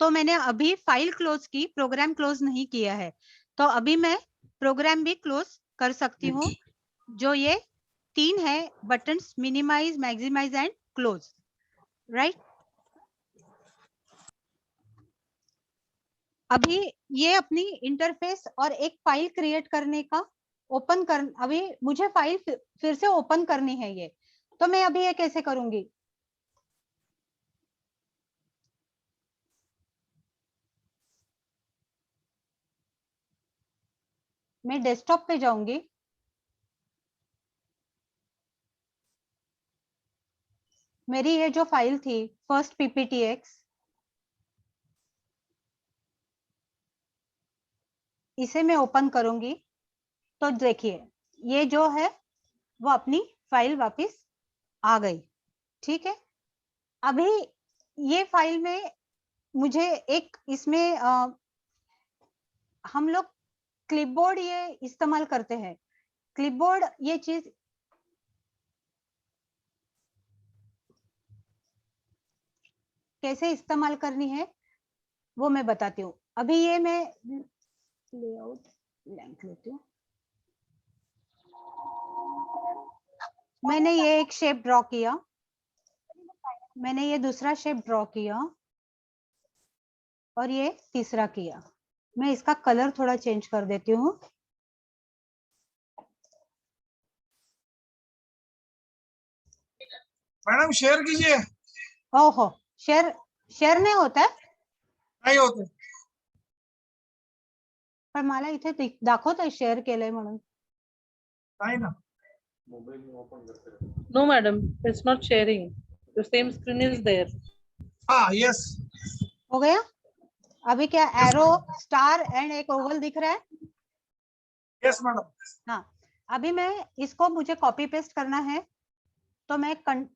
तो मैंने अभी फाइल क्लोज की, प्रोग्राम क्लोज नहीं किया है। तो अभी मैं प्रोग्राम भी क्लोज कर सकती हूँ। जो ये 3 है buttons, minimise, maximise and close, right. अभी ये अपनी इंटरफेस और एक फाइल क्रिएट करने का ओपन कर, अभी मुझे फाइल फिर से ओपन करनी है ये, तो मैं अभी ये कैसे करूंगी? मैं डेस्कटॉप पे जाऊंगी। मेरी ये जो फाइल थी फर्स्ट पीपीटीएक्स, इसे मैं ओपन करूंगी। तो देखिए ये जो है वो अपनी फाइल वापस आ गई, ठीक है। अभी ये फाइल में मुझे एक इसमें हम लोग क्लिपबोर्ड ये इस्तेमाल करते हैं। क्लिपबोर्ड ये चीज कैसे इस्तेमाल करनी है वो मैं बताती हूँ। अभी ये मैं लेआउट ब्लैंक लेती हूँ। मैंने ये एक शेप ड्रॉ किया, मैंने ये दूसरा शेप ड्रॉ किया और ये तीसरा किया। मैं इसका कलर थोड़ा चेंज कर देती हूँ। मैडम शेयर कीजिए। ओहो, शेअर नाही होत आहे, नाही होते। पण मला इथे दाखवतंय शेअर केलंय म्हणून. नाही ना। No, madam, it's not sharing. The same screen is there. हाँ यस। हो गया? अभी क्या एरो, स्टार एंड एक ओवल दिख रहा है? Yes madam. हाँ, अभी मैं इसको मुझे कॉपी पेस्ट करना है, तो मैं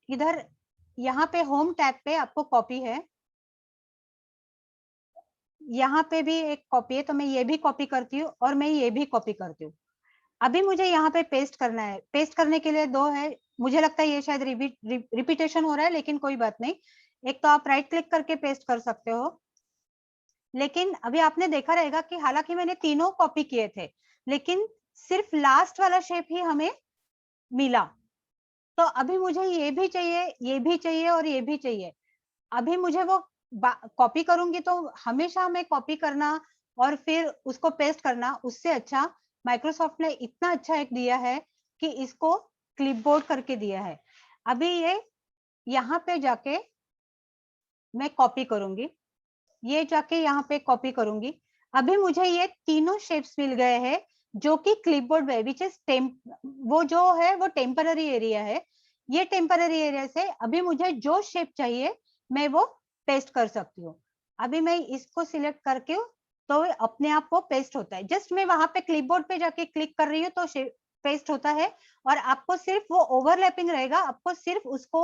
इधर यहाँ पे होम टैब पे आपको कॉपी है, यहाँ पे भी एक कॉपी है, तो मैं ये भी कॉपी करती हूँ और मैं ये भी कॉपी करती हूँ। अभी मुझे यहाँ पे पेस्ट करना है। पेस्ट करने के लिए 2 है, मुझे लगता है ये शायद रिपीटेशन हो रहा है, लेकिन कोई बात नहीं। एक तो आप राइट क्लिक करके पेस्ट कर सकते हो, लेकिन अभी आपने देखा रहेगा कि हालांकि मैंने तीनों कॉपी किए थे, लेकिन सिर्फ लास्ट वाला शेप ही हमें मिला। तो अभी मुझे ये भी चाहिए, ये भी चाहिए और ये भी चाहिए। अभी मुझे वो कॉपी करूंगी तो हमेशा हमें कॉपी करना और फिर उसको पेस्ट करना, उससे अच्छा माइक्रोसॉफ्ट ने इतना अच्छा एक दिया है कि इसको क्लिपबोर्ड करके दिया है। अभी ये यहाँ पे जाके मैं कॉपी करूंगी, ये जाके यहाँ पे कॉपी करूंगी। अभी मुझे ये तीनों शेप्स मिल गए हैं जो कि क्लिपबोर्ड में, विच इज वो जो है वो टेम्पररी एरिया है। ये टेम्पररी एरिया से अभी मुझे जो शेप चाहिए मैं वो पेस्ट कर सकती हूँ। अभी मैं इसको सिलेक्ट करके तो अपने आप वो पेस्ट होता है। जस्ट मैं वहां पे क्लिपबोर्ड पे जाके क्लिक कर रही हूँ तो पेस्ट होता है, और आपको सिर्फ वो ओवरलैपिंग रहेगा। आपको सिर्फ उसको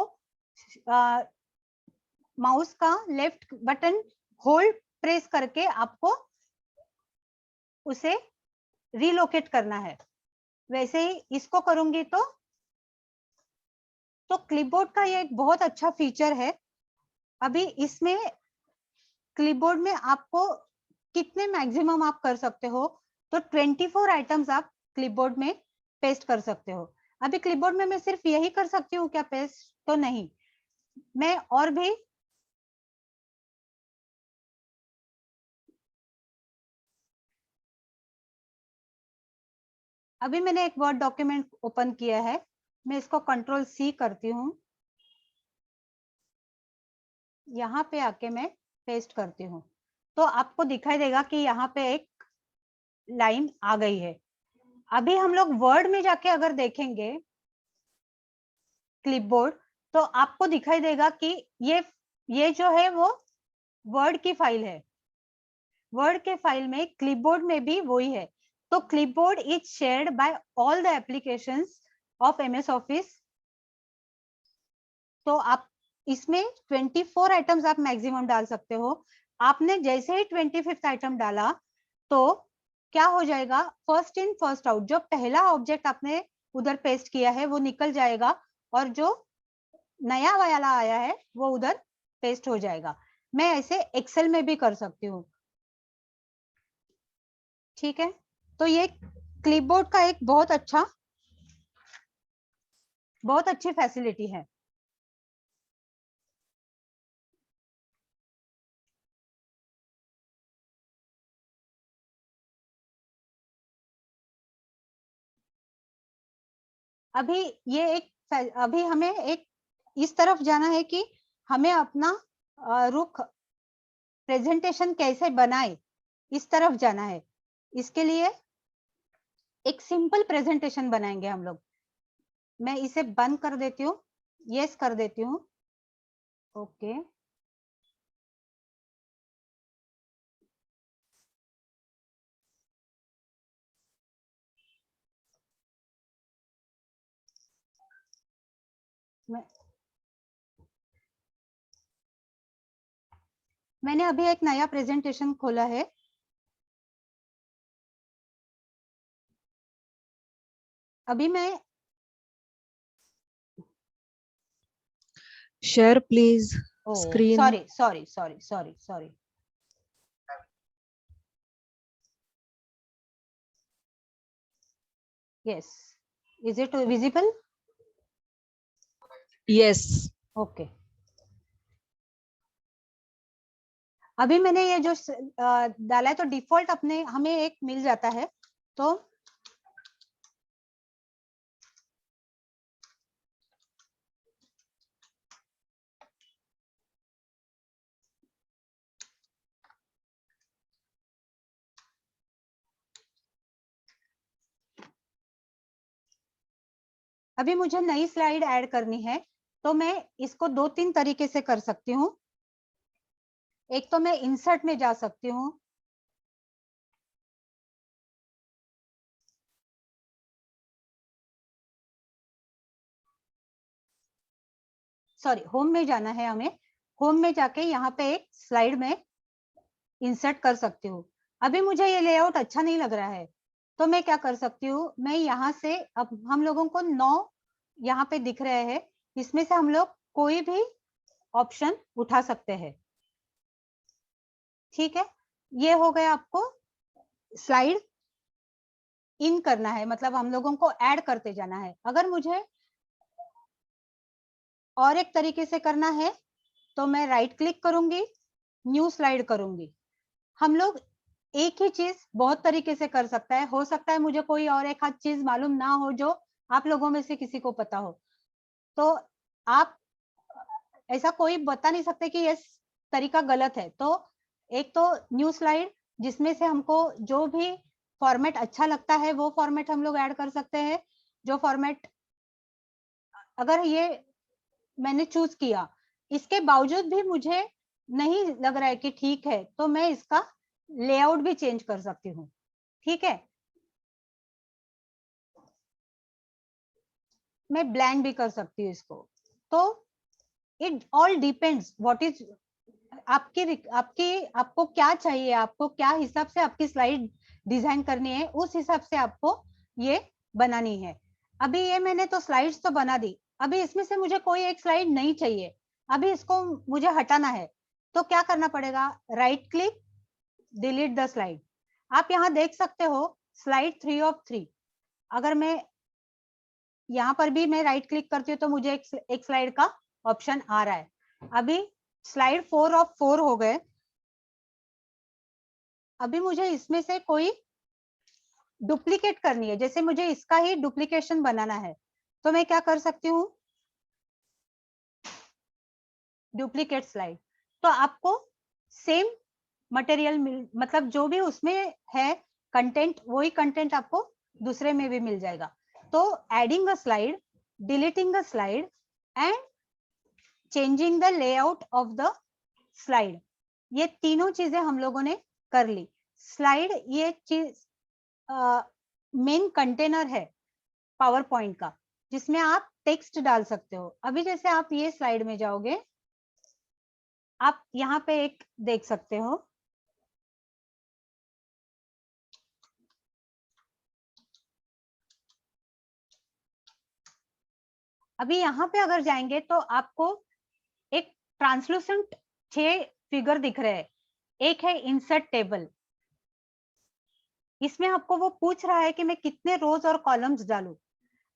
माउस का लेफ्ट बटन होल्ड प्रेस करके आपको उसे रिलोकेट करना है। वैसे ही इसको करूंगी तो क्लिपबोर्ड का ये एक बहुत अच्छा फीचर है। अभी इसमें क्लिपबोर्ड में आपको कितने मैक्सिमम आप कर सकते हो, तो 24 आइटम्स आप क्लिपबोर्ड में पेस्ट कर सकते हो। अभी क्लिपबोर्ड में मैं सिर्फ यही कर सकती हूँ क्या पेस्ट? तो नहीं, मैं और भी अभी मैंने एक वर्ड डॉक्यूमेंट ओपन किया है, मैं इसको कंट्रोल सी करती हूँ, यहाँ पे आके मैं पेस्ट करती हूँ, तो आपको दिखाई देगा कि यहाँ पे एक लाइन आ गई है। अभी हम लोग वर्ड में जाके अगर देखेंगे क्लिपबोर्ड, तो आपको दिखाई देगा कि ये जो है वो वर्ड की फाइल है। वर्ड के फाइल में क्लिपबोर्ड में भी वही है। तो clipboard is shared by all the applications of MS office. तो आप इसमें 24 आइटम्स आप मैक्सिमम डाल सकते हो। आपने जैसे ही 25th आइटम डाला तो क्या हो जाएगा, फर्स्ट इन फर्स्ट आउट, जो पहला ऑब्जेक्ट आपने उधर पेस्ट किया है वो निकल जाएगा और जो नया वाला आया है वो उधर पेस्ट हो जाएगा। मैं ऐसे एक्सेल में भी कर सकती हूँ। ठीक है, तो ये क्लिपबोर्ड का एक बहुत अच्छी फैसिलिटी है। अभी अभी हमें एक इस तरफ जाना है कि हमें अपना रुख प्रेजेंटेशन कैसे बनाए, इस तरफ जाना है। इसके लिए एक सिंपल प्रेजेंटेशन बनाएंगे हम लोग। मैं इसे बंद कर देती हूँ, यस कर देती हूँ, ओके। मैंने अभी एक नया प्रेजेंटेशन खोला है। अभी मैं share please screen. Sorry. Yes. Is it visible? Yes. Okay. अभी मैंने ये जो डाला है तो डिफॉल्ट अपने हमें एक मिल जाता है। तो अभी मुझे नई स्लाइड ऐड करनी है, तो मैं इसको 2-3 तरीके से कर सकती हूँ। एक तो मैं इंसर्ट में जा सकती हूँ, सॉरी होम में जाना है हमें। होम में जाके यहाँ पे एक स्लाइड में इंसर्ट कर सकती हूँ। अभी मुझे ये लेआउट अच्छा नहीं लग रहा है, तो मैं क्या कर सकती हूँ, मैं यहाँ से, अब हम लोगों को 9 यहाँ पे दिख रहे हैं, इसमें से हम लोग कोई भी ऑप्शन उठा सकते हैं। ठीक है, ये हो गया। आपको स्लाइड इन करना है, मतलब हम लोगों को ऐड करते जाना है। अगर मुझे और एक तरीके से करना है तो मैं राइट क्लिक करूंगी, न्यू स्लाइड करूंगी। हम लोग एक ही चीज बहुत तरीके से कर सकता है। हो सकता है मुझे कोई और एक आध चीज मालूम ना हो जो आप लोगों में से किसी को पता हो, तो आप ऐसा कोई बता नहीं सकते कि ये तरीका गलत है। तो एक तो न्यू स्लाइड, जिसमें से हमको जो भी फॉर्मेट अच्छा लगता है वो फॉर्मेट हम लोग ऐड कर सकते हैं। जो फॉर्मेट अगर ये मैंने चूज किया, इसके बावजूद भी मुझे नहीं लग रहा है कि ठीक है, तो मैं इसका लेआउट भी चेंज कर सकती हूँ। ठीक है, मैं ब्लैंक भी कर सकती हूँ इसको। तो it all depends what is आपको क्या चाहिए, आपको क्या हिसाब से आपकी स्लाइड डिजाइन करनी है, उस हिसाब से आपको ये बनानी है। अभी ये मैंने तो स्लाइड्स तो बना दी, अभी इसमें से मुझे कोई एक स्लाइड नहीं चाहिए, अभी इसको मुझे हटाना है। तो क्या करना पड़ेगा, right click, delete the slide. आप यहाँ देख सकते हो स्लाइड 3 of 3। अगर मैं यहाँ पर भी मैं राइट क्लिक करती हूँ तो मुझे एक स्लाइड का ऑप्शन आ रहा है। अभी स्लाइड 4 of 4 हो गए। अभी मुझे इसमें से कोई डुप्लीकेट करनी है, जैसे मुझे इसका ही डुप्लीकेशन बनाना है, तो मैं क्या कर सकती हूँ, डुप्लीकेट स्लाइड। तो आपको सेम मटेरियल मतलब जो भी उसमें है कंटेंट, वही कंटेंट आपको दूसरे में भी मिल जाएगा। तो adding a slide, deleting a slide and changing the layout of the slide, ये तीनों चीजें हम लोगों ने कर ली। स्लाइड ये चीज मेन कंटेनर है पावर पॉइंट का, जिसमें आप टेक्स्ट डाल सकते हो। अभी जैसे आप ये स्लाइड में जाओगे, आप यहाँ पे एक देख सकते हो, अभी यहाँ पे अगर जाएंगे तो आपको एक ट्रांसलूसेंट 6 फिगर दिख रहे हैं, एक है इंसर्ट टेबल। इसमें आपको वो पूछ रहा है कि मैं कितने रोज और कॉलम्स डालूं।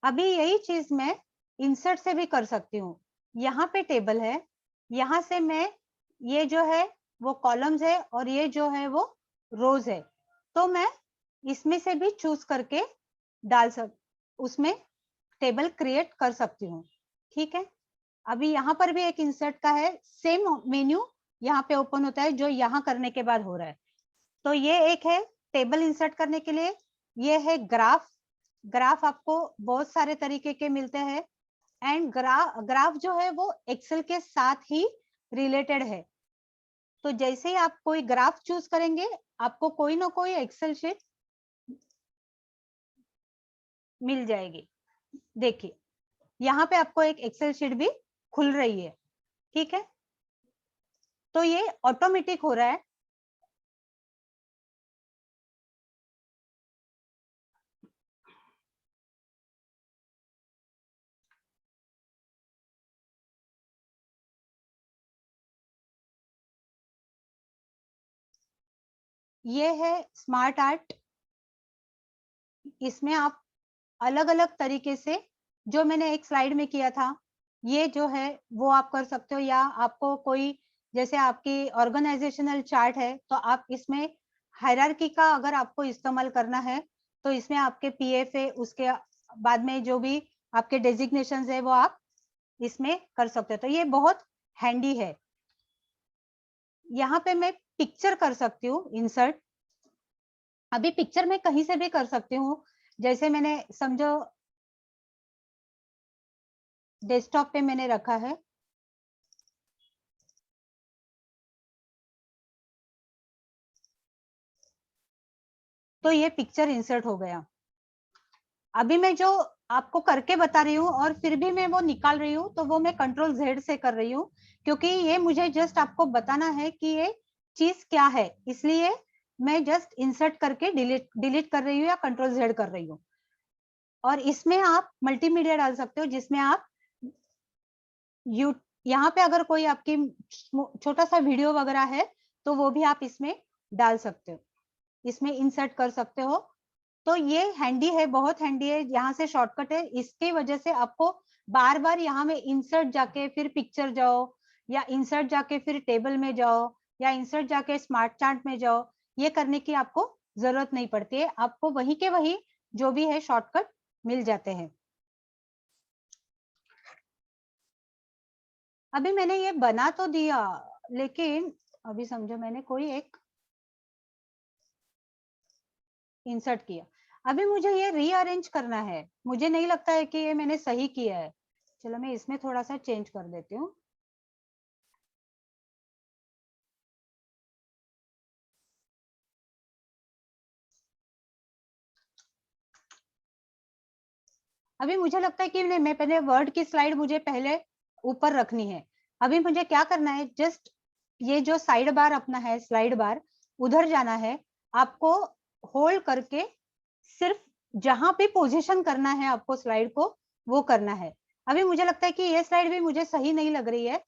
अभी यही चीज मैं इंसर्ट से भी कर सकती हूँ। यहाँ पे टेबल है, यहाँ से मैं ये जो है वो कॉलम्स है और ये जो है वो रोज है, तो मैं इसमें से भी चूज करके उसमें टेबल क्रिएट कर सकती हूँ। ठीक है, अभी यहाँ पर भी एक इंसर्ट का है, सेम मेन्यू यहाँ पे ओपन होता है जो यहाँ करने के बाद हो रहा है। तो ये एक है टेबल इंसर्ट करने के लिए। ये है ग्राफ। ग्राफ आपको बहुत सारे तरीके के मिलते हैं एंड ग्राफ जो है वो एक्सेल के साथ ही रिलेटेड है। तो जैसे ही आप कोई ग्राफ चूज करेंगे आपको कोई ना कोई एक्सेल शीट मिल जाएगी। देखिए यहाँ पे आपको एक एक्सेल शीट भी खुल रही है। ठीक है, तो ये ऑटोमेटिक हो रहा है। ये है स्मार्ट आर्ट। इसमें आप अलग अलग तरीके से, जो मैंने एक स्लाइड में किया था ये जो है वो आप कर सकते हो, या आपको कोई जैसे आपकी ऑर्गेनाइजेशनल चार्ट है तो आप इसमें हायरार्की का अगर आपको इस्तेमाल करना है तो इसमें आपके पीएफए उसके बाद में जो भी आपके डेजिग्नेशंस है वो आप इसमें कर सकते हो। तो ये बहुत हैंडी है। यहाँ पे मैं पिक्चर कर सकती हूँ इंसर्ट। अभी पिक्चर मैं कहीं से भी कर सकती हूँ, जैसे मैंने समझो डेस्कटॉप पे मैंने रखा है, तो ये पिक्चर इंसर्ट हो गया। अभी मैं जो आपको करके बता रही हूँ और फिर भी मैं वो निकाल रही हूँ, तो वो मैं कंट्रोल Z से कर रही हूँ, क्योंकि ये मुझे जस्ट आपको बताना है कि ये चीज क्या है, इसलिए मैं जस्ट इंसर्ट करके डिलीट कर रही हूँ या कंट्रोल Z कर रही हूँ। और इसमें आप मल्टीमीडिया डाल सकते हो, जिसमें आप यहाँ पे अगर कोई आपकी छोटा सा वीडियो वगैरह है तो वो भी आप इसमें डाल सकते हो, इसमें इंसर्ट कर सकते हो। तो ये हैंडी है, बहुत हैंडी है, यहाँ से शॉर्टकट है। इसकी वजह से आपको बार बार यहाँ में इंसर्ट जाके फिर पिक्चर जाओ, या इंसर्ट जाके फिर टेबल में जाओ, या इंसर्ट जाके स्मार्ट चार्ट में जाओ, ये करने की आपको जरूरत नहीं पड़ती है। आपको वही के वही जो भी है शॉर्टकट मिल जाते हैं। अभी मैंने ये बना तो दिया, लेकिन अभी समझो मैंने कोई एक इंसर्ट किया, अभी मुझे ये रीअरेंज करना है। मुझे नहीं लगता है कि ये मैंने सही किया है। चलो मैं इसमें थोड़ा सा चेंज कर देती हूँ। अभी मुझे लगता है कि मैं पहले वर्ड की स्लाइड मुझे पहले ऊपर रखनी है। अभी मुझे क्या करना है, जस्ट ये जो साइड बार अपना है, स्लाइड बार, उधर जाना है आपको, होल्ड करके सिर्फ जहां पे पोजीशन करना है आपको स्लाइड को वो करना है। अभी मुझे लगता है कि ये स्लाइड भी मुझे सही नहीं लग रही है,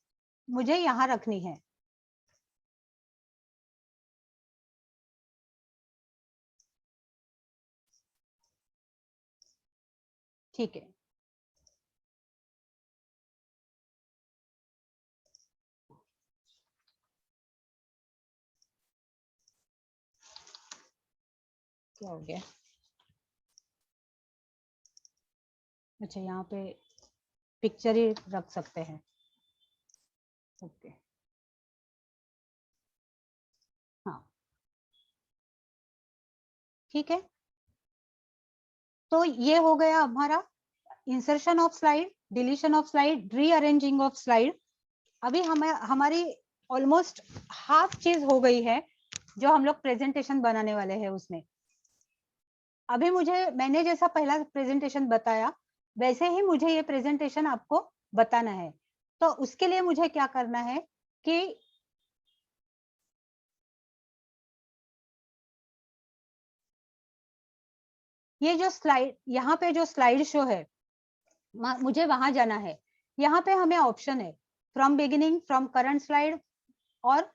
मुझे यहाँ रखनी है। ठीक है, क्या हो गया? अच्छा, यहाँ पे पिक्चर ही रख सकते हैं। ओके, हाँ ठीक है। तो ये हो गया हमारा insertion of slide, deletion of slide, rearranging of slide. अभी हमारी ऑलमोस्ट हाफ चीज हो गई है जो हम लोग प्रेजेंटेशन बनाने वाले हैं उसमें। अभी मैंने जैसा पहला प्रेजेंटेशन बताया वैसे ही मुझे ये प्रेजेंटेशन आपको बताना है। तो उसके लिए मुझे क्या करना है कि ये जो स्लाइड, यहाँ पे जो स्लाइड शो है, मुझे वहां जाना है। यहाँ पे हमें ऑप्शन है from beginning, from current slide और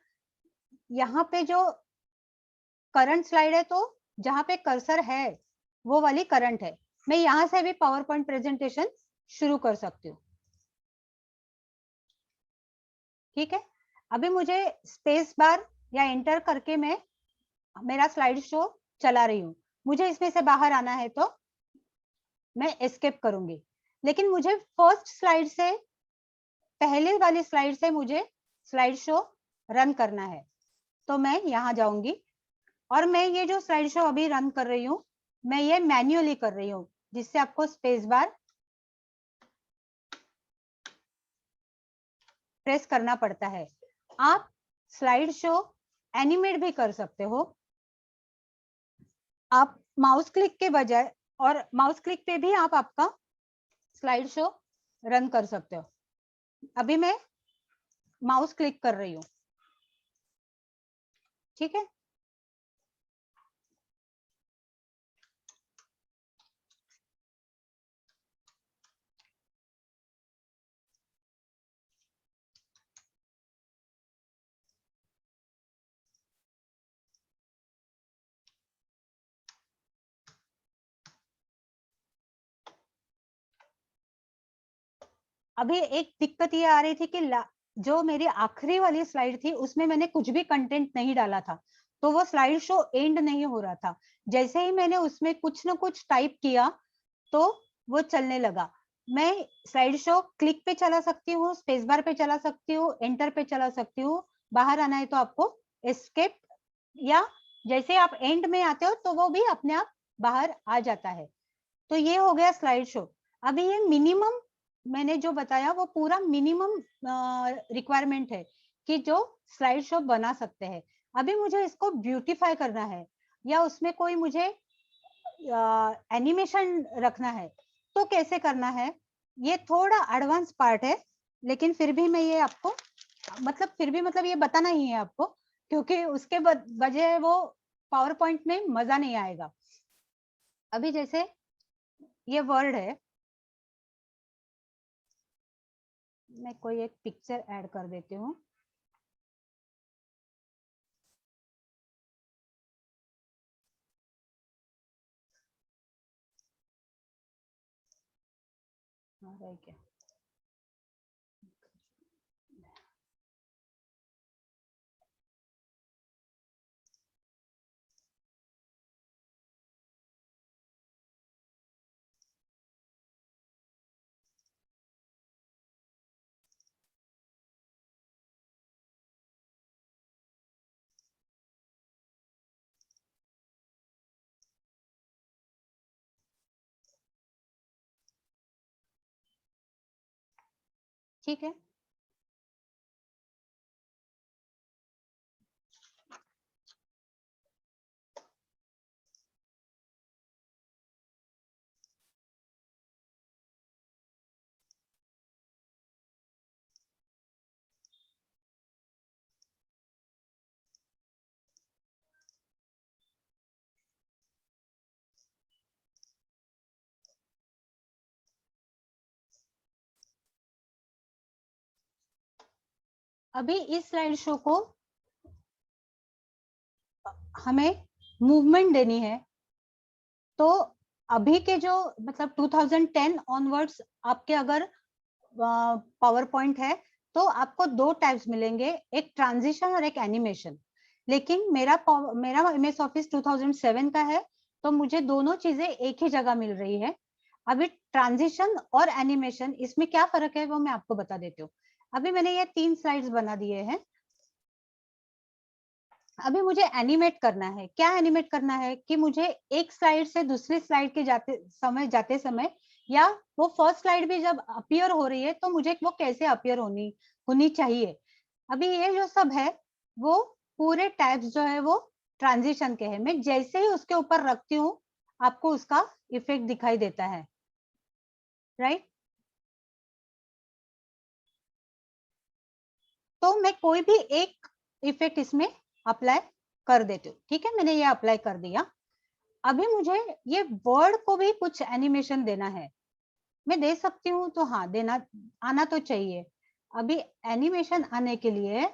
यहाँ पे जो करंट स्लाइड है, तो जहाँ पे कर्सर है वो वाली करंट है। मैं यहाँ से भी पावर पॉइंट प्रेजेंटेशन शुरू कर सकती हूँ। ठीक है, अभी मुझे स्पेस बार या एंटर करके मैं मेरा स्लाइड शो चला रही हूँ। मुझे इसमें से बाहर आना है तो मैं एस्केप करूंगी, लेकिन मुझे फर्स्ट स्लाइड से, पहले वाली स्लाइड से मुझे स्लाइड शो रन करना है। तो मैं यहाँ जाऊंगी और मैं ये जो स्लाइड शो अभी रन कर रही हूँ, मैं ये मैन्युअली कर रही हूँ, जिससे आपको स्पेस बार प्रेस करना पड़ता है। आप स्लाइड शो एनिमेट भी कर सकते हो। आप माउस क्लिक के बजाय, और माउस क्लिक पे भी आप आपका स्लाइड शो रन कर सकते हो। अभी मैं माउस क्लिक कर रही हूँ। ठीक है, अभी एक दिक्कत ये आ रही थी कि जो मेरी आखिरी वाली स्लाइड थी उसमें मैंने कुछ भी कंटेंट नहीं डाला था, तो वो स्लाइड शो एंड नहीं हो रहा था। जैसे ही मैंने उसमें कुछ ना कुछ टाइप किया तो वो चलने लगा। मैं स्लाइड शो क्लिक पे चला सकती हूँ, स्पेस बार पे चला सकती हूँ, एंटर पे चला सकती हूँ। बाहर आना है तो आपको एस्केप, या जैसे आप एंड में आते हो तो वो भी अपने आप बाहर आ जाता है। तो ये हो गया स्लाइड शो। अभी ये मिनिमम मैंने जो बताया वो पूरा मिनिमम रिक्वायरमेंट है कि जो स्लाइड शो बना सकते हैं। अभी मुझे इसको ब्यूटीफाई करना है या उसमें कोई मुझे एनिमेशन रखना है, तो कैसे करना है, ये थोड़ा एडवांस पार्ट है, लेकिन फिर भी मैं ये आपको मतलब ये बताना ही है आपको, क्योंकि उसके वजह वो पावर पॉइंट में मजा नहीं आएगा। अभी जैसे ये वर्ड है, मैं कोई एक पिक्चर ऐड कर देती हूँ। क्या ठीक है, अभी इस स्लाइड शो को हमें मूवमेंट देनी है। तो अभी के जो मतलब 2010 ऑनवर्ड्स आपके अगर पावर पॉइंट है तो आपको दो टाइप्स मिलेंगे, एक ट्रांजिशन और एक एनिमेशन। लेकिन मेरा MS ऑफिस 2007 का है, तो मुझे दोनों चीजें एक ही जगह मिल रही है। अभी ट्रांजिशन और एनिमेशन, इसमें क्या फर्क है वो मैं आपको बता देती हूँ। अभी मैंने ये 3 स्लाइड्स बना दिए हैं। अभी मुझे एनिमेट करना है। क्या एनिमेट करना है कि मुझे एक स्लाइड से दूसरी स्लाइड के जाते समय या वो फर्स्ट स्लाइड भी जब अपीयर हो रही है तो मुझे वो कैसे अपीयर होनी चाहिए। अभी ये जो सब है वो पूरे टैब्स जो है वो ट्रांजिशन के हैं। मैं जैसे ही उसके ऊपर रखती हूँ आपको उसका इफेक्ट दिखाई देता है, राइट। तो मैं कोई भी एक इफेक्ट इसमें अप्लाई कर देती हूँ। ठीक है, मैंने ये अप्लाई कर दिया। अभी मुझे ये वर्ड को भी कुछ एनिमेशन देना है। मैं दे सकती हूँ तो हाँ, देना आना तो चाहिए। अभी एनिमेशन आने के लिए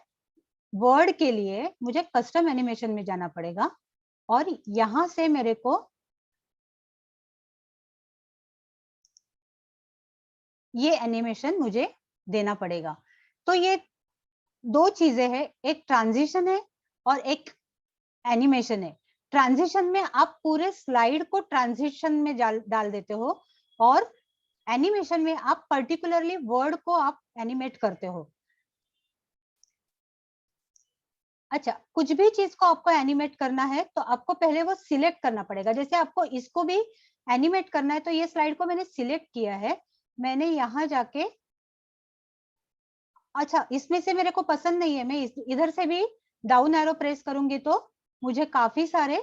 वर्ड के लिए मुझे कस्टम एनिमेशन में जाना पड़ेगा और यहां से मेरे को ये एनिमेशन मुझे देना पड़ेगा। तो ये दो चीजें हैं, एक ट्रांजिशन है और एक एनिमेशन है। ट्रांजिशन में आप पूरे स्लाइड को ट्रांजिशन में डाल देते हो और एनिमेशन में आप पर्टिकुलरली वर्ड को आप एनिमेट करते हो। अच्छा, कुछ भी चीज को आपको एनिमेट करना है तो आपको पहले वो सिलेक्ट करना पड़ेगा। जैसे आपको इसको भी एनिमेट करना है तो ये स्लाइड को मैंने सिलेक्ट किया है, मैंने यहां जाके, अच्छा इसमें से मेरे को पसंद नहीं है, मैं इधर से भी डाउन एरो प्रेस करूंगी तो मुझे काफी सारे,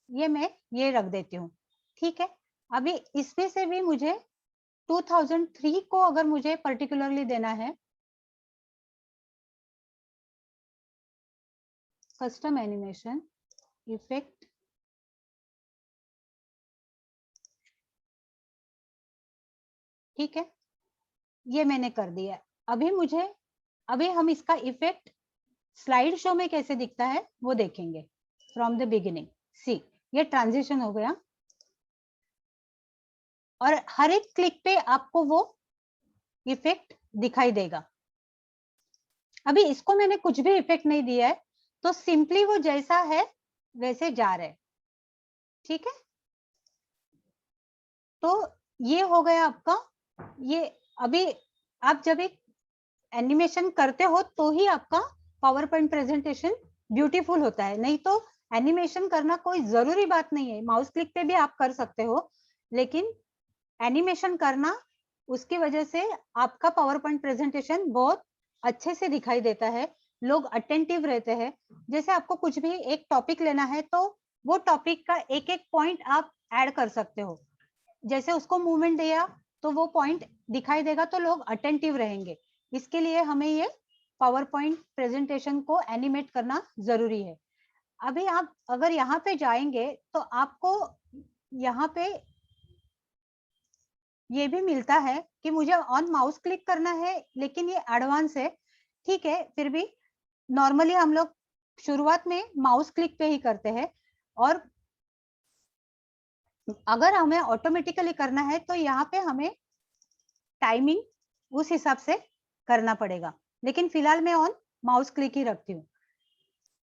ये मैं ये रख देती हूँ। ठीक है, अभी इसमें से भी मुझे 2003 को अगर मुझे पर्टिकुलरली देना है, कस्टम एनिमेशन इफेक्ट, ठीक है, ये मैंने कर दिया। अभी हम इसका इफेक्ट स्लाइड शो में कैसे दिखता है वो देखेंगे फ्रॉम द बिगिनिंग। सी, ये ट्रांजिशन हो गया और हर एक क्लिक पे आपको वो इफेक्ट दिखाई देगा। अभी इसको मैंने कुछ भी इफेक्ट नहीं दिया है तो सिंपली वो जैसा है वैसे जा रहा है। ठीक है, तो ये हो गया आपका। ये अभी आप जब एक एनिमेशन करते हो तो ही आपका पावर पॉइंट प्रेजेंटेशन ब्यूटीफुल होता है, नहीं तो एनिमेशन करना कोई जरूरी बात नहीं है, माउस क्लिक पे भी आप कर सकते हो, लेकिन एनिमेशन करना, उसकी वजह से आपका पावर पॉइंट प्रेजेंटेशन बहुत अच्छे से दिखाई देता है, लोग अटेंटिव रहते हैं। जैसे आपको कुछ भी एक टॉपिक लेना है तो वो टॉपिक का एक एक पॉइंट आप ऐड कर सकते हो, जैसे उसको मूवमेंट दिया तो वो पॉइंट दिखाई देगा तो लोग अटेंटिव रहेंगे। इसके लिए हमें ये पावर पॉइंट प्रेजेंटेशन को एनिमेट करना जरूरी है। अभी आप अगर यहाँ पे जाएंगे तो आपको यहाँ पे ये भी मिलता है कि मुझे ऑन माउस क्लिक करना है, लेकिन ये एडवांस है। ठीक है, फिर भी नॉर्मली हम लोग शुरुआत में माउस क्लिक पे ही करते हैं, और अगर हमें ऑटोमेटिकली करना है तो यहाँ पे हमें टाइमिंग उस हिसाब से करना पड़ेगा, लेकिन फिलहाल मैं ऑन माउस क्लिक ही रखती हूँ।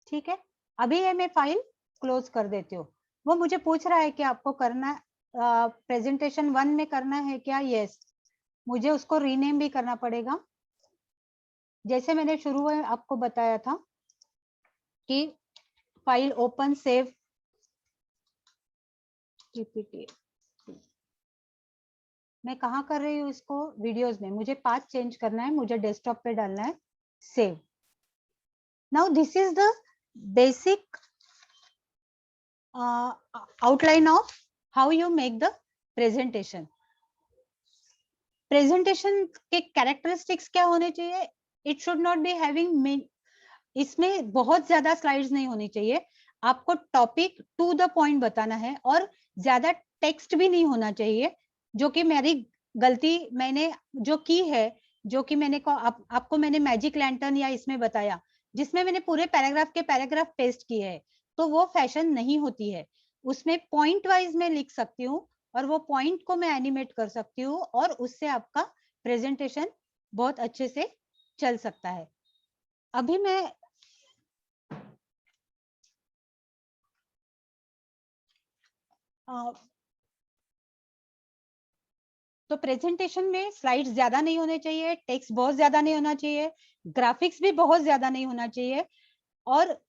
ठीक है, अभी ये मैं फाइल क्लोज कर देती हूँ। वो मुझे पूछ रहा है कि आपको करना प्रेजेंटेशन 1 में करना है क्या? यस, मुझे उसको रीनेम भी करना पड़ेगा, जैसे मैंने शुरू में आपको बताया था कि फाइल ओपन सेव पीपीटी। मैं कहाँ कर रही हूँ इसको? वीडियोस में। मुझे पाथ चेंज करना है, मुझे डेस्कटॉप पे डालना है, save. Now this is the basic outline of how you make the presentation. Presentation के कैरेक्टरिस्टिक्स क्या होने चाहिए? It should not be having, इसमें बहुत ज्यादा स्लाइड्स नहीं होनी चाहिए, आपको टॉपिक टू द पॉइंट बताना है, और ज्यादा टेक्स्ट भी नहीं होना चाहिए, जो कि मेरी गलती मैंने जो की है, जो कि मैंने आपको मैंने मैजिक लैंटर्न या इसमें बताया, जिसमें मैंने पूरे पैराग्राफ के पैराग्राफ पेस्ट किए है, तो वो फैशन नहीं होती है। उसमें पॉइंट वाइज मैं लिख सकती हूँ और वो पॉइंट को मैं एनिमेट कर सकती हूँ, और उससे आपका प्रेजेंटेशन बहुत अच्छे से चल सकता है। अभी मैं तो प्रेजेंटेशन में स्लाइड्स ज्यादा नहीं होने चाहिए, टेक्स्ट बहुत ज्यादा नहीं होना चाहिए, ग्राफिक्स भी बहुत ज्यादा नहीं होना चाहिए, और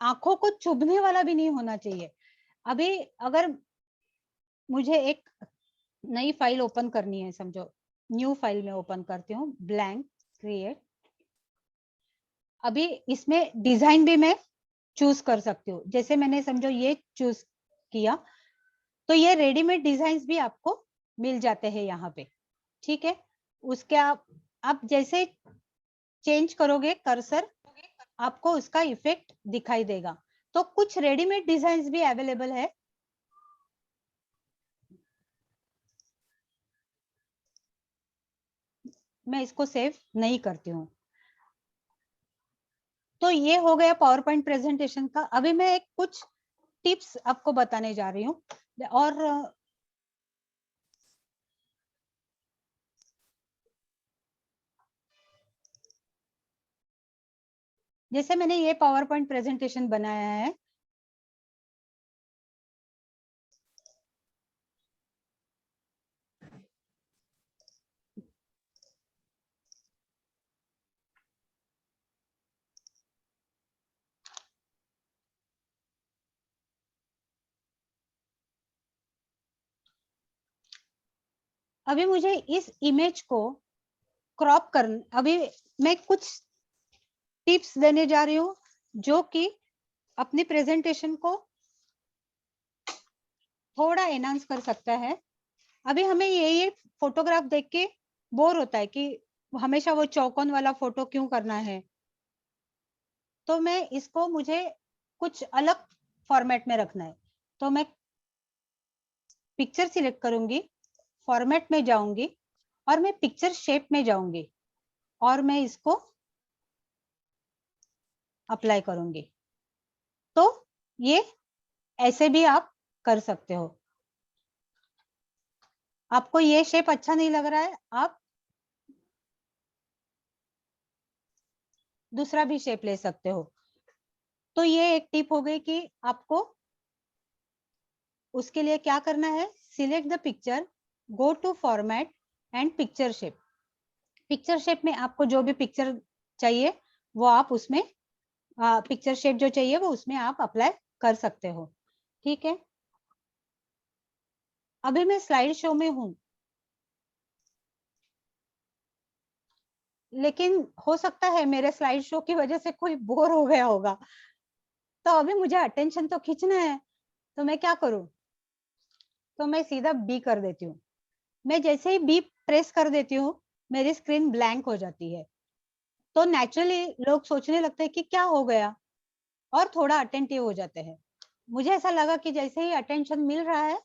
आंखों को चुभने वाला भी नहीं होना चाहिए। अभी अगर मुझे एक नई फाइल ओपन करनी है, समझो न्यू फाइल में ओपन करती हूँ, ब्लैंक क्रिएट। अभी इसमें डिजाइन भी मैं चूज कर सकती हूँ, जैसे मैंने समझो ये चूज किया, तो ये रेडीमेड डिजाइन भी आपको मिल जाते हैं यहाँ पे। ठीक है, उसके आप जैसे चेंज करोगे कर्सर, आपको उसका इफेक्ट दिखाई देगा। तो कुछ रेडीमेड डिजाइन्स भी अवेलेबल है। मैं इसको सेव नहीं करती हूँ। तो ये हो गया पावर पॉइंट प्रेजेंटेशन का। अभी मैं एक कुछ टिप्स आपको बताने जा रही हूँ। और जैसे मैंने ये पावर पॉइंट प्रेजेंटेशन बनाया है, अभी मुझे इस इमेज को क्रॉप कर, अभी मैं कुछ टिप्स देने जा रही हूँ जो कि अपनी प्रेजेंटेशन को थोड़ा एनहांस कर सकता है। अभी हमें ये फोटोग्राफ देख के बोर होता है कि हमेशा वो चौकोन वाला फोटो क्यों करना है, तो मैं इसको, मुझे कुछ अलग फॉर्मेट में रखना है। तो मैं पिक्चर सिलेक्ट करूंगी, फॉर्मेट में जाऊंगी और मैं पिक्चर शेप में जाऊंगी और मैं इसको अप्लाई करूंगी। तो ये ऐसे भी आप कर सकते हो। आपको ये शेप अच्छा नहीं लग रहा है, आप दूसरा भी शेप ले सकते हो। तो ये एक टिप हो गई कि आपको उसके लिए क्या करना है, select the picture, go to format and picture shape. Picture shape में आपको जो भी पिक्चर चाहिए वो आप उसमें, पिक्चर शेप जो चाहिए वो उसमें आप अप्लाई कर सकते हो। ठीक है, अभी मैं स्लाइड शो में हूं, लेकिन हो सकता है मेरे स्लाइड शो की वजह से कोई बोर हो गया होगा। तो अभी मुझे अटेंशन तो खींचना है, तो मैं क्या करूं, तो मैं सीधा बी कर देती हूँ। मैं जैसे ही बी प्रेस कर देती हूँ मेरी स्क्रीन ब्लैंक हो जाती है। तो नेचुरली लोग सोचने लगते हैं कि क्या हो गया, और थोड़ा अटेंटिव हो जाते हैं। मुझे ऐसा लगा कि जैसे ही अटेंशन मिल रहा है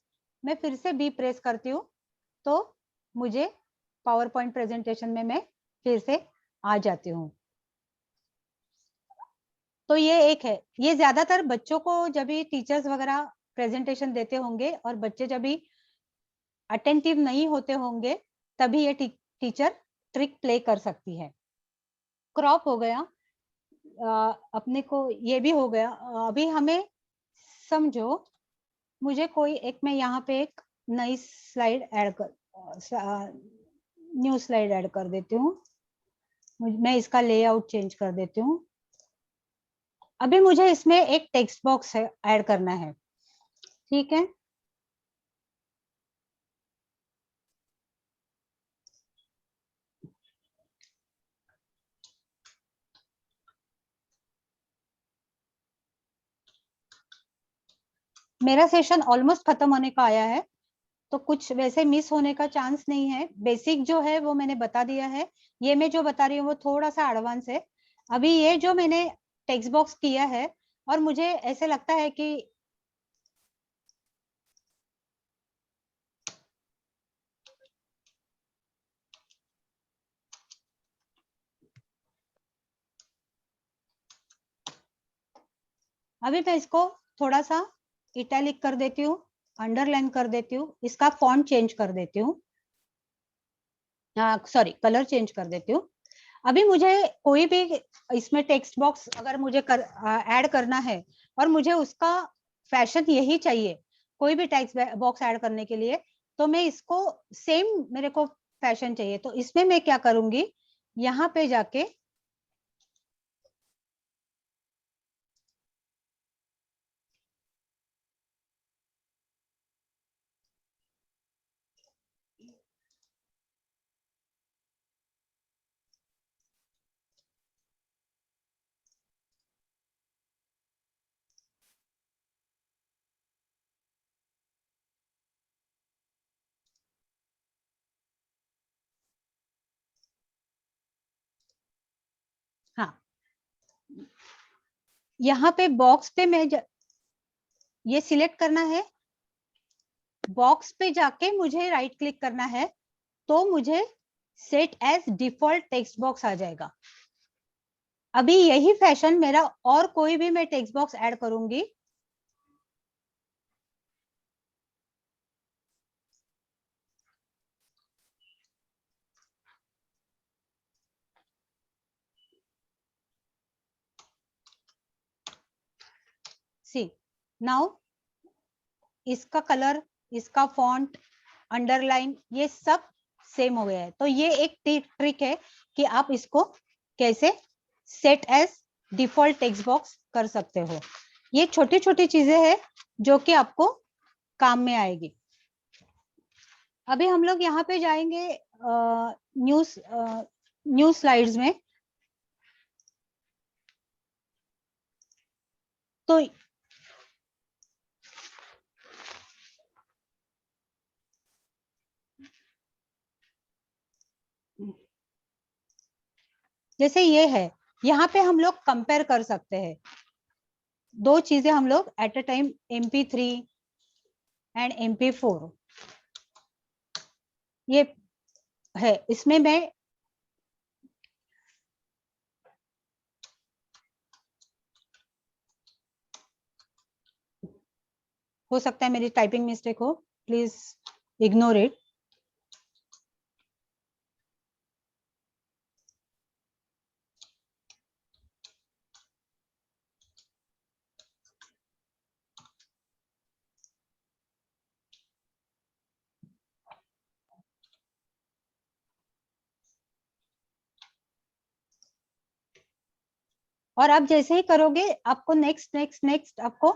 मैं फिर से बी प्रेस करती हूँ, तो मुझे पावर पॉइंट प्रेजेंटेशन में मैं फिर से आ जाती हूँ। तो ये एक है, ये ज्यादातर बच्चों को जब भी टीचर्स वगैरह प्रेजेंटेशन देते होंगे और बच्चे जब भी अटेंटिव नहीं होते होंगे तभी ये टीचर ट्रिक प्ले कर सकती है। क्रॉप हो गया, अपने को ये भी हो गया। अभी हमें समझो, मुझे कोई एक, मैं यहाँ पे एक नई स्लाइड ऐड कर, न्यू स्लाइड ऐड कर देती हूँ। मैं इसका लेआउट चेंज कर देती हूँ। अभी मुझे इसमें एक टेक्स्ट बॉक्स है ऐड करना है। ठीक है, मेरा सेशन ऑलमोस्ट खत्म होने का आया है, तो कुछ वैसे मिस होने का चांस नहीं है। बेसिक जो है वो मैंने बता दिया है, ये मैं जो बता रही हूँ वो थोड़ा सा एडवांस है। अभी ये जो मैंने टेक्स्ट बॉक्स किया है, और मुझे ऐसे लगता है कि अभी मैं इसको थोड़ा सा इटैलिक कर देती हूँ, अंडरलाइन कर देती हूँ, इसका फॉन्ट चेंज कर देती हूँ, सॉरी कलर चेंज कर देती हूँ। अभी मुझे कोई भी इसमें टेक्स्ट बॉक्स अगर मुझे ऐड करना है और मुझे उसका फैशन यही चाहिए, कोई भी टेक्स्ट बॉक्स ऐड करने के लिए, तो मैं इसको सेम, मेरे को फैशन चाहिए, तो इसमें मैं क्या करूंगी, यहाँ पे जाके हाँ, यहाँ पे बॉक्स पे मैं ये सिलेक्ट करना है, बॉक्स पे जाके मुझे राइट क्लिक करना है, तो मुझे set as default text box आ जाएगा। अभी यही फैशन मेरा, और कोई भी मैं टेक्स्ट बॉक्स ऐड करूंगी, सी नाउ इसका कलर, इसका फॉन्ट, अंडरलाइन, ये सब सेम हो गया है। तो ये एक ट्रिक है कि आप इसको कैसे set as default text box कर सकते हो। ये छोटी छोटी चीजें हैं जो कि आपको काम में आएगी। अभी हम लोग यहाँ पे जाएंगे न्यू स्लाइड्स में। तो जैसे ये है, यहाँ पे हम लोग कंपेयर कर सकते हैं दो चीजें हम लोग at a time, MP3 and MP4 ये है। इसमें मैं हो सकता है मेरी टाइपिंग मिस्टेक हो, प्लीज इग्नोर इट। और आप जैसे ही करोगे आपको नेक्स्ट नेक्स्ट नेक्स्ट आपको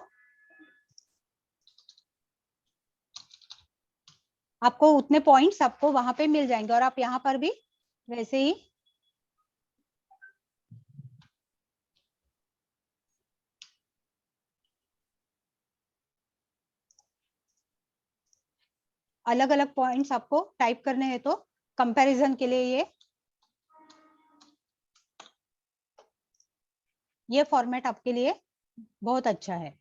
उतने पॉइंट्स आपको वहां पे मिल जाएंगे। और आप यहाँ पर भी वैसे ही अलग अलग पॉइंट्स आपको टाइप करने हैं। तो कंपैरिजन के लिए ये फॉर्मेट आपके लिए बहुत अच्छा है।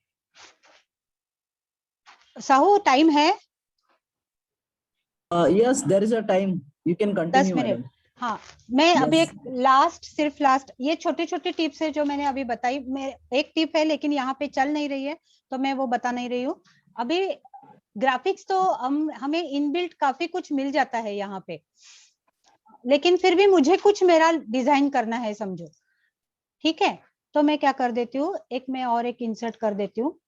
साहू टाइम है? Yes, there is a time. You can 10 continue, minute. madam. हाँ, मैं अभी Yes. एक सिर्फ लास्ट ये छोटी छोटी टिप्स है जो मैंने अभी बताई। मैं एक टिप है लेकिन यहाँ पे चल नहीं रही है तो मैं वो बता नहीं रही हूँ। अभी ग्राफिक्स तो हमें इनबिल्ट काफी कुछ मिल जाता है यहाँ पे, लेकिन फिर भी मुझे कुछ मेरा डिजाइन करना है, समझो। ठीक है, तो मैं क्या कर देती हूँ, मैं और एक इंसर्ट कर देती हूँ,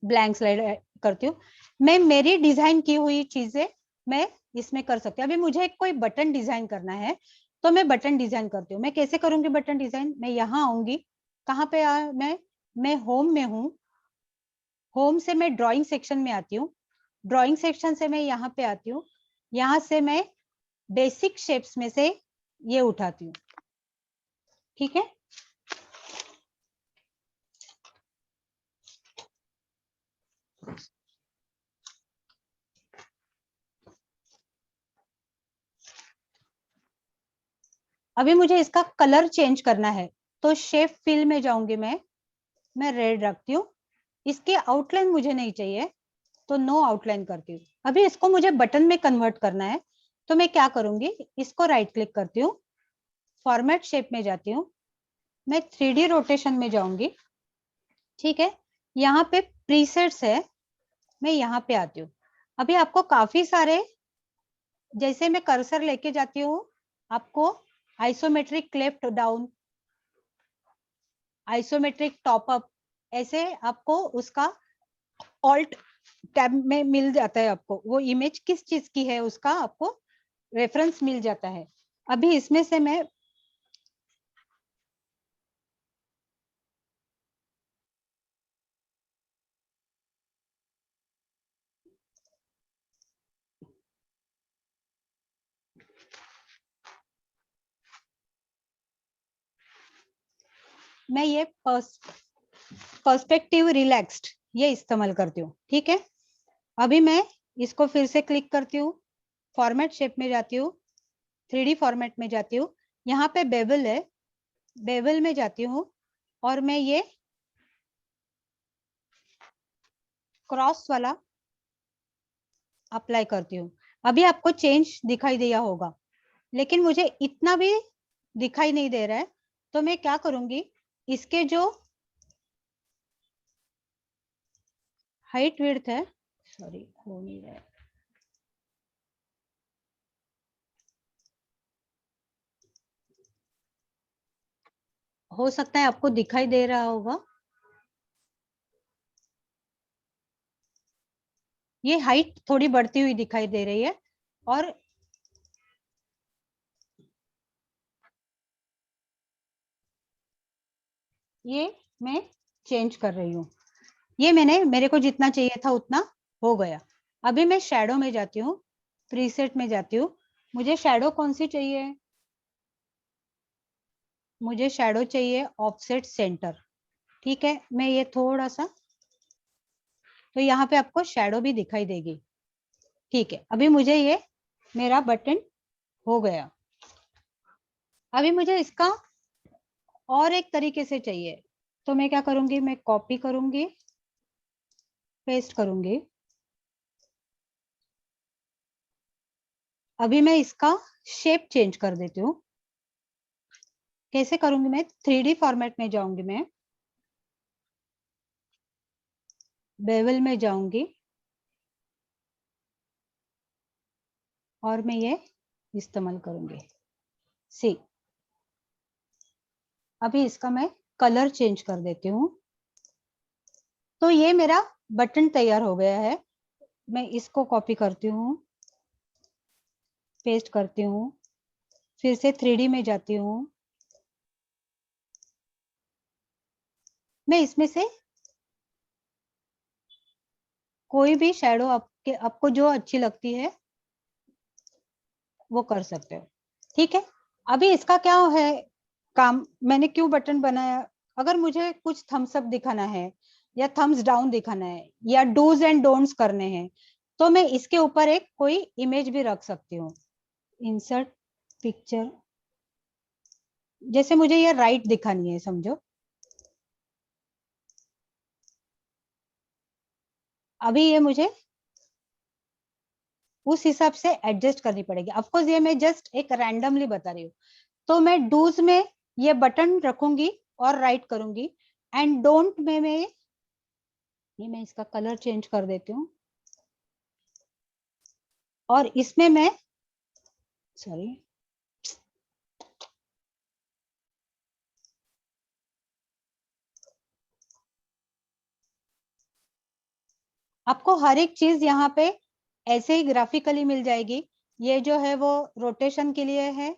ब्लैंक स्लाइड करती हूँ। मैं मेरी डिजाइन की हुई चीजें मैं इसमें कर सकती हूँ। अभी मुझे कोई बटन डिजाइन करना है तो मैं बटन डिजाइन करती हूँ। मैं कैसे करूंगी बटन डिजाइन? मैं यहाँ आऊंगी, कहाँ पे मैं होम में हूँ। होम से मैं ड्राइंग सेक्शन में आती हूँ, ड्राइंग सेक्शन से मैं यहाँ पे आती हूँ, यहाँ से मैं बेसिक शेप्स में से ये उठाती हूँ। ठीक है, अभी मुझे इसका कलर चेंज करना है तो शेप फिल में जाऊंगी मैं रेड रखती हूँ। इसकी आउटलाइन मुझे नहीं चाहिए तो नो आउटलाइन करती हूँ। अभी इसको मुझे बटन में कन्वर्ट करना है तो मैं क्या करूंगी, इसको राइट क्लिक करती हूँ, फॉर्मेट शेप में जाती हूँ, मैं 3D रोटेशन में जाऊंगी। ठीक है, यहाँ पे प्रीसेट्स है, मैं यहाँ पे आती हूँ। अभी आपको काफी सारे, जैसे मैं कर्सर लेके जाती हूँ, आपको isometric left down, isometric top up, ऐसे आपको उसका ऑल्ट टैब में मिल जाता है। आपको वो इमेज किस चीज की है उसका आपको रेफरेंस मिल जाता है। अभी इसमें से मैं ये पर्सपेक्टिव रिलैक्स्ड ये इस्तेमाल करती हूँ। ठीक है, अभी मैं इसको फिर से क्लिक करती हूँ, फॉर्मेट शेप में जाती हूँ, 3D फॉर्मेट में जाती हूँ, यहाँ पे बेवल है, बेवल में जाती हूँ और मैं ये क्रॉस वाला अप्लाई करती हूँ। अभी आपको चेंज दिखाई दिया होगा, लेकिन मुझे इतना भी दिखाई नहीं दे रहा है तो मैं क्या करूंगी, इसके जो हाइट विड्थ है, सॉरी हो नहीं रहा है, हो सकता है आपको दिखाई दे रहा होगा, ये हाइट थोड़ी बढ़ती हुई दिखाई दे रही है, और ये मैं चेंज कर रही हूँ। ये मैंने, मेरे को जितना चाहिए था उतना हो गया। अभी मैं शैडो में जाती हूँ, प्रीसेट में जाती हूँ। मुझे शैडो कौन सी चाहिए, मुझे शैडो चाहिए ऑफसेट सेंटर। ठीक है, मैं ये थोड़ा सा, तो यहाँ पे आपको शैडो भी दिखाई देगी। ठीक है, अभी मुझे ये मेरा बटन हो गया। अभी मुझे इसका और एक तरीके से चाहिए, तो मैं क्या करूंगी, मैं कॉपी करूंगी, पेस्ट करूंगी। अभी मैं इसका शेप चेंज कर देती हूँ। कैसे करूंगी मैं, 3D फॉर्मेट में जाऊंगी, मैं बेवल में जाऊंगी और मैं ये इस्तेमाल करूंगी। सी, अभी इसका मैं कलर चेंज कर देती हूँ। तो ये मेरा बटन तैयार हो गया है। मैं इसको कॉपी करती हूँ, पेस्ट करती हूँ, फिर से 3D में जाती हूँ। मैं इसमें से कोई भी शैडो आपको जो अच्छी लगती है वो कर सकते हो। ठीक है, अभी इसका क्या है काम, मैंने क्यों बटन बनाया, अगर मुझे कुछ थम्स अप दिखाना है या थम्स डाउन दिखाना है या डूज एंड डोंट्स करने हैं, तो मैं इसके ऊपर एक कोई इमेज भी रख सकती हूँ। इंसर्ट पिक्चर, जैसे मुझे ये राइट दिखानी है समझो, अभी ये मुझे उस हिसाब से एडजस्ट करनी पड़ेगी। ऑफकोर्स ये मैं जस्ट एक रैंडमली बता रही हूँ। तो मैं डूज में ये बटन रखूंगी और राइट करूंगी, एंड डोंट में मैं इसका कलर चेंज कर देती हूँ, और इसमें मैं, सॉरी, आपको हर एक चीज यहाँ पे ऐसे ही ग्राफिकली मिल जाएगी। ये जो है वो रोटेशन के लिए है,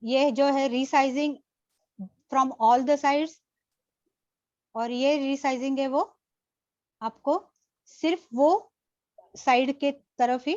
ये जो है resizing from all the sides, और ये रीसाइजिंग है वो आपको सिर्फ वो साइड के तरफ ही